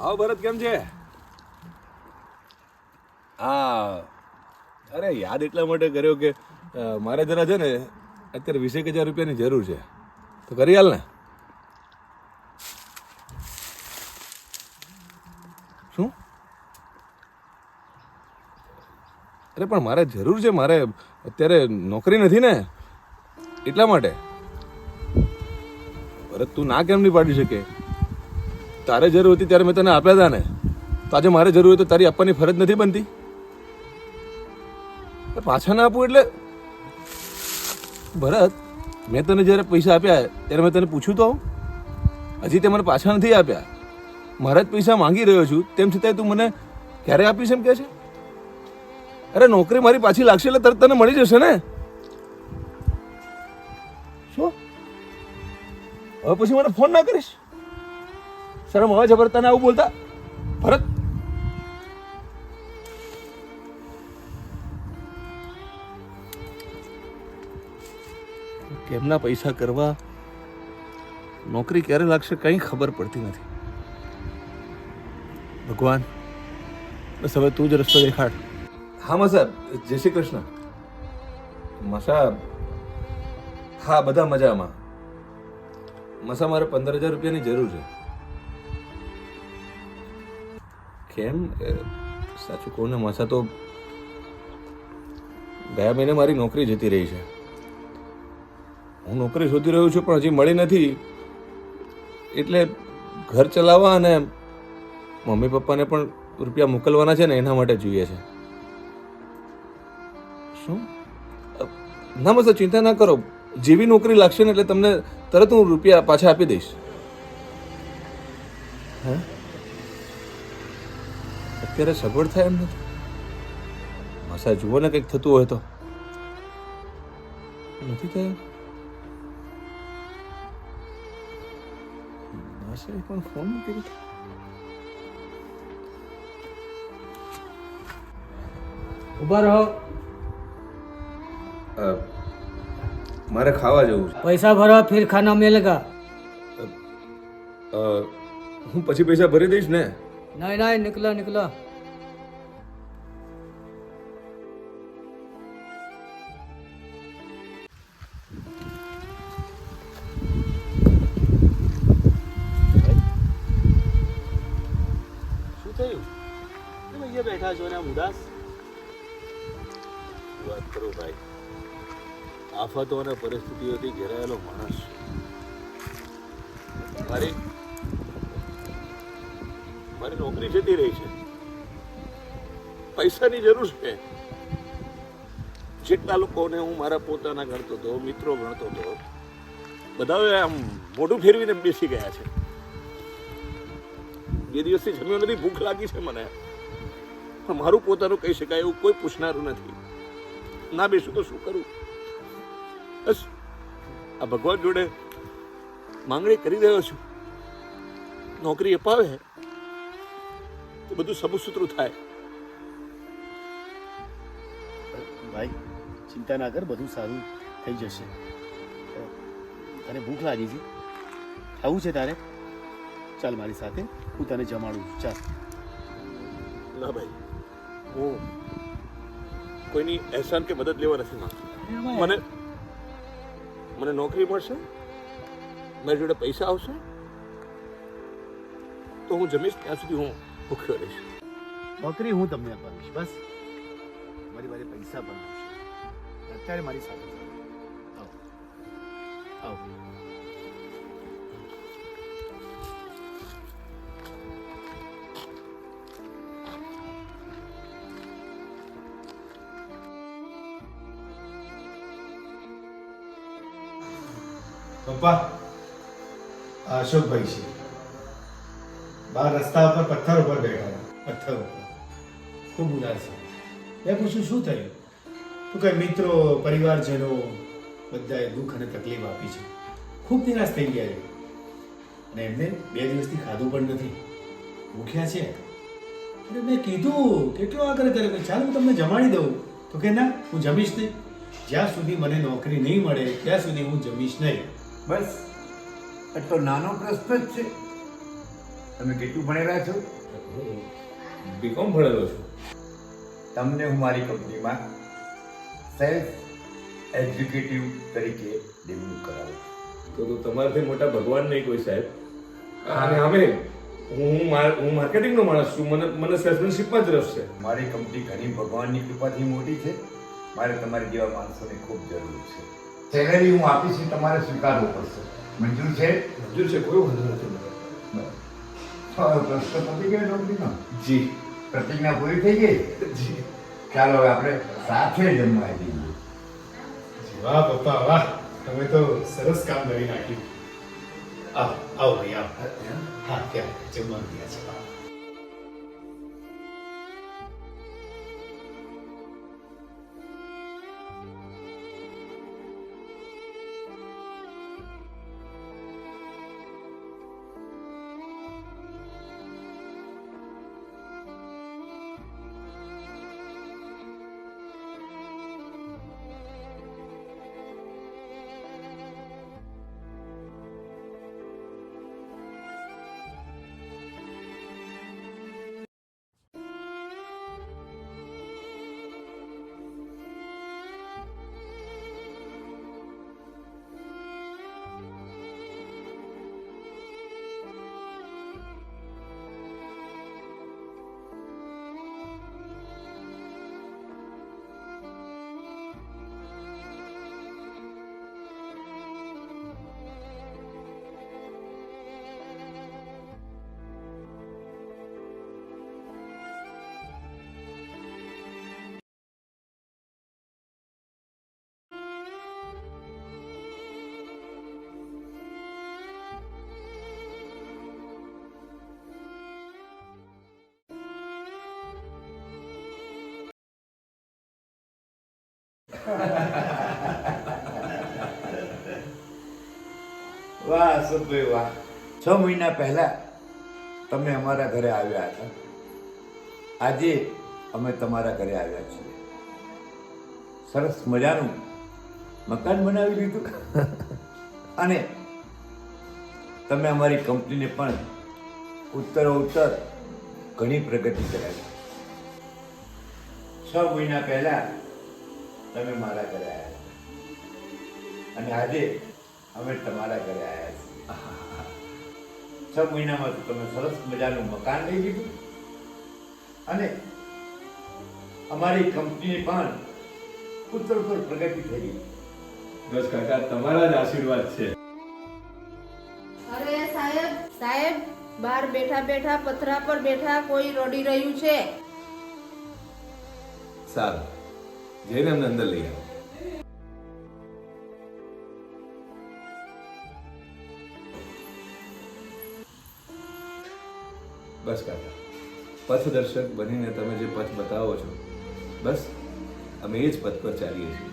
હા ભરત, કેમ છે? હા, અરે યાદ એટલા માટે કર્યો કે મારે જરા છે ને અત્યારે 20,000 રૂપિયાની જરૂર છે, તો કરી હાલ ને. શું? અરે પણ મારે જરૂર છે, મારે અત્યારે નોકરી નથી ને, એટલા માટે. ભરત, તું ના કેમ નહીં પાડી શકે? તારે જરૂર હતી ત્યારે મેં તને આપ્યા હતા ને, તો આજે મારે જરૂર હોય તો તારી આપવાની ફરજ નથી બનતી? પાછા ના આપું એટલે? ભરત, મેં તને જ્યારે પૈસા આપ્યા ત્યારે મેં તને પૂછ્યું તો હજી તે મને પાછા નથી આપ્યા. મારા જ પૈસા માંગી રહ્યો છું, તેમ છતાંય તું મને ક્યારે આપીશ એમ કહે છે? અરે નોકરી મારી પાછી લાગશે એટલે તરત તને મળી જશે ને. શું હવે પછી મને ફોન ના કરીશ? શરમ આવે છે ભરત તને આવું બોલતા? ભરત, કેમના પૈસા કરવા, નોકરી ક્યારે લાગશે કંઈ ખબર પડતી નથી. ભગવાન, બસ હવે તું જ રસ્તો દેખાડ. હા મસા, જય શ્રી કૃષ્ણ. મસા, હા બધા મજામાં. મસા, મારે 15,000 રૂપિયાની જરૂર છે. કેમ? સાચું કહું ને મસા, તો ગયા મહિને મારી નોકરી જતી રહી છે. હું નોકરી શોધી રહ્યો છું પણ હજી મળી નથી, એટલે ઘર ચલાવવા અને મમ્મી પપ્પાને પણ રૂપિયા મોકલવાના છે ને, એના માટે જોઈએ છે. શું? ના મસા, ચિંતા ના કરો, જેવી નોકરી લાગશે ને એટલે તમને તરત હું રૂપિયા પાછા આપી દઈશ. હે? અત્યારે સગવડ થાય એમ નથી? મસા જુઓ ને, કંઈક થતું હોય તો. નથી થયું? મસા પણ ફોન કરી. ઉભા રહો. મારે ખાવા જવું છે. पैसा भरो फिर खाना मिलेगा. હું પછી પૈસા ભરી દઈશ ને. नहीं नहीं, निकलो निकलो. શું થયું? તમે અહીંયા બેઠા છો ને આમ ઉદાસ? વાત કરો ભાઈ, આફતો અને પરિસ્થિતિઓથી ઘેરાયેલો માણસ. મારી મારી નોકરી જતી રહી છે, પૈસાની જરૂર છે. જેટલા લોકોને હું મારા પોતાના ગણતો હતો, મિત્રો ગણતો હતો, બધા આમ મોઢું ફેરવીને બેસી ગયા છે. બે દિવસથી જમ્યો નથી, ભૂખ લાગી છે મને, પણ મારું પોતાનું કહી શકાય એવું કોઈ પૂછનારું નથી. ના બેસું તો શું કરું? બસ આ ભગવાન જોડે માંગણી કરી રહ્યો છું, નોકરી અપાવે તો બધું સમસૂત્રું થાય. ભાઈ ચિંતા ના કર, બધું સારું થઈ જશે. તને ભૂખ લાગી છે, ખાવું છે તારે? ચાલ મારી સાથે, હું તને જમાડું છું. ચાલ. ના ભાઈ, હું કોઈની અહેસાન કે મદદ લેવા નથી માંગતો. મને મને નોકરી મળશે, મારી જોડે પૈસા આવશે તો હું જમીશ, ત્યાં સુધી હું ભૂખ્યો રહીશ. નોકરી હું તમને અપાવીશ, બસ મારી વારે પૈસા પણ આવશે. અત્યારે મારી સાથે આવો આવો. પપ્પા, આ અશોકભાઈ છે. બહાર રસ્તા ઉપર પથ્થર ઉપર બેઠા હતા, પથ્થર ઉપર ખૂબ ઉદાસ છે. મેં પૂછ્યું શું થયું? તો કે મિત્રો, પરિવારજનો બધાએ દુઃખ અને તકલીફ આપી છે, ખૂબ નિરાશ થઈ ગયા છે, અને એમને 2 દિવસથી ખાધું પણ નથી, ભૂખ્યા છે. એટલે મેં કીધું કેટલો આગ્રહ કર્યો કે ચાલ હું તમને જમાડી દઉં, તો કે ના, હું જમીશ નહીં. જ્યાં સુધી મને નોકરી નહીં મળે ત્યાં સુધી હું જમીશ નહીં. બસ આટલો નાનો પ્રશ્ન જ છે. તમે કેટલું ભણેલા છો? બીકોમ ભણેલો છું. તમને હું મારી કંપનીમાં સેલ્સ એક્ઝિક્યુટિવ તરીકે નિમણૂક કરાવું છું. તો તમારાથી મોટા ભગવાન નહીં કોઈ સાહેબ. અને અમે હું માર્કેટિંગનો માણસ છું. મને સેલ્સમેનશીપમાં જ રસ છે. મારી કંપની ઘણી ભગવાનની કૃપાથી મોટી છે. મારે તમારી જેવા માણસોની ખૂબ જરૂર છે. સેલેરી હું આપીશ એ તમારે સ્વીકારવું પડશે. મંજૂર છે? મંજૂર છે, કોઈ વાંધો નથી મને. પ્રશ્ન પતી ગયો નોકરીનો? જી પ્રતિજ્ઞા પૂરી થઈ ગઈ? જી. ચાલો હવે આપણે સાથે જમવા જઈએ. વાહ પપ્પા વાહ, તમે તો સરસ કામ કરી નાખ્યું. આવો ભાઈ આવો. હા ત્યાં જમવાનું ત્યાં છે. વાહ અશોકભાઈ વાહ, 6 મહિના પહેલા તમે અમારા ઘરે આવ્યા હતા. આજે અમે તમારા ઘરે આવ્યા છીએ. સરસ મજાનું મકાન બનાવી લીધું અને તમે અમારી કંપનીને પણ ઉત્તરોત્તર ઘણી પ્રગતિ કરાવી. 6 મહિના પહેલા તમે મારા ઘરે આવ્યા અને આજે અમે તમારા ઘરે આવ્યા છીએ. 6 મહિનામાં તો તમે સરસ મજાનું મકાન લઈ લીધું અને અમારી કંપની પણ ઉત્તરોત્તર પ્રગતિ થઈ ગઈ. બસ કાકા, તમારા જ આશીર્વાદ છે. અરે સાહેબ સાહેબ, બહાર બેઠા બેઠા પથરા પર બેઠા કોઈ રડી રહ્યું છે. સારું, જઈને અમને અંદર લઈ આવો. બસ કાકા, પથદર્શક બનીને તમે જે પથ બતાવો છો, બસ અમે એ જ પથ પર ચાલીએ છીએ.